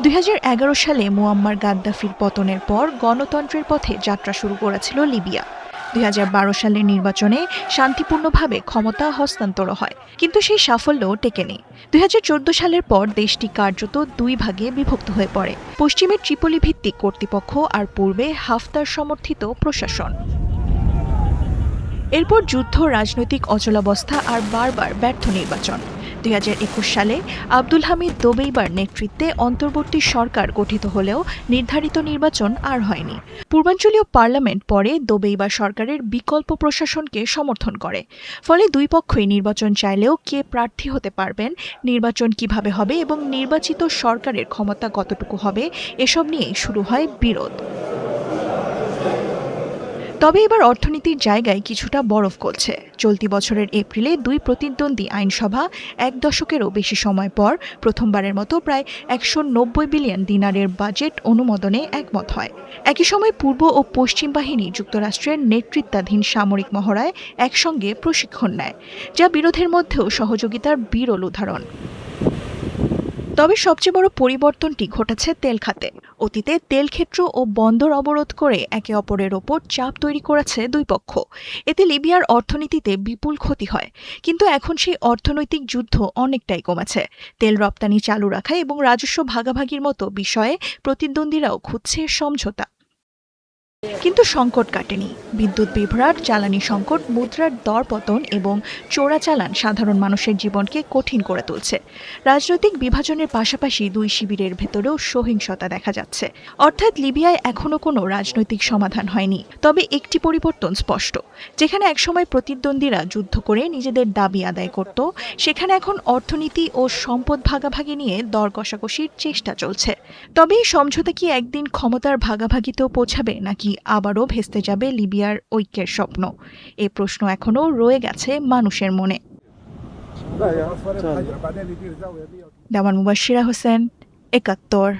2011 সালে মুয়াম্মার গাদ্দাফির পতনের পর গণতন্ত্রের পথে যাত্রা শুরু করেছিল লিবিয়া। 2012 সালের নির্বাচনে শান্তিপূর্ণভাবে ক্ষমতা হস্তান্তর হয়, কিন্তু সেই সাফল্য টেকেনি। 2014 সালের পর দেশটি কার্যত দুই ভাগে বিভক্ত হয়ে পড়ে, পশ্চিমের ট্রিপলি ভিত্তিক কর্তৃপক্ষ আর পূর্বে হাফতার সমর্থিত প্রশাসন। এরপর যুদ্ধ, রাজনৈতিক অচলাবস্থা আর বারবার ব্যর্থ নির্বাচন। 2021 সালে আব্দুল হামিদ দবেইবার নেতৃত্বে অন্তর্বর্তী সরকার গঠিত হলেও নির্ধারিত নির্বাচন আর হয়নি। পূর্বাঞ্চলীয় পার্লামেন্ট পরে দবেইবার সরকারের বিকল্প প্রশাসনকে সমর্থন করে। ফলে দুই পক্ষই নির্বাচন চাইলেও কে প্রার্থী হতে পারবেন, নির্বাচন কিভাবে হবে এবং নির্বাচিত সরকারের ক্ষমতা কতটুকু হবে, এসব নিয়েই শুরু হয় বিরোধ। তবে এবার অর্থনীতির জায়গায় কিছুটা বরফ গলছে। চলতি বছরের এপ্রিলে দুই প্রতিদ্বন্দ্বী আইনসভা এক দশকেরও বেশি সময় পর প্রথমবারের মতো প্রায় 190 বিলিয়ন দিনারের বাজেট অনুমোদনে একমত হয়। একই সময় পূর্ব ও পশ্চিম বাহিনী যুক্তরাষ্ট্রের নেতৃত্বাধীন সামরিক মহড়ায় একসঙ্গে প্রশিক্ষণ নেয়, যা বিরোধের মধ্যেও সহযোগিতার বিরল উদাহরণ। তবে সবচেয়ে বড় পরিবর্তনটি ঘটেছে তেল খাতে। অতীতে তেল ক্ষেত্র ও বন্দর অবরোধ করে একে অপরের ওপর চাপ তৈরি করেছে দুই পক্ষ। এতে লিবিয়ার অর্থনীতিতে বিপুল ক্ষতি হয়, কিন্তু এখন সেই অর্থনৈতিক যুদ্ধ অনেকটাই কমেছে। তেল রপ্তানি চালু রাখা এবং রাজস্ব ভাগাভাগির মতো বিষয়ে প্রতিদ্বন্দ্বীরাও খুঁজছে সমঝোতা। কিন্তু সংকট কাটেনি। বিদ্যুৎ বিভ্রাট, জ্বালানি সংকট, মুদ্রার দরপতন এবং চোরাচালান সাধারণ মানুষের জীবনকে কঠিন করে তুলছে। রাজনৈতিক বিভাজনের পাশাপাশি দুই শিবিরের ভেতরেও সহিংসতা দেখা যাচ্ছে। অর্থাৎ লিবিয়ায় এখনো কোনো রাজনৈতিক সমাধান হয়নি। তবে একটি পরিবর্তন স্পষ্ট। যেখানে একসময় প্রতিদ্বন্দ্বীরা যুদ্ধ করে নিজেদের দাবি আদায় করত, সেখানে এখন অর্থনীতি ও সম্পদ ভাগাভাগি নিয়ে দর কষাকষির চেষ্টা চলছে। তবে এই সমঝোতা কি একদিন ক্ষমতার ভাগাভাগিতেও পৌঁছাবে, নাকি আবারও ভেস্তে যাবে লিবিয়ার ঐক্যের স্বপ্ন? এ প্রশ্ন এখনো রয়ে গেছে মানুষের মনে। দামান মুবাশশিরা হোসেন, ৭১।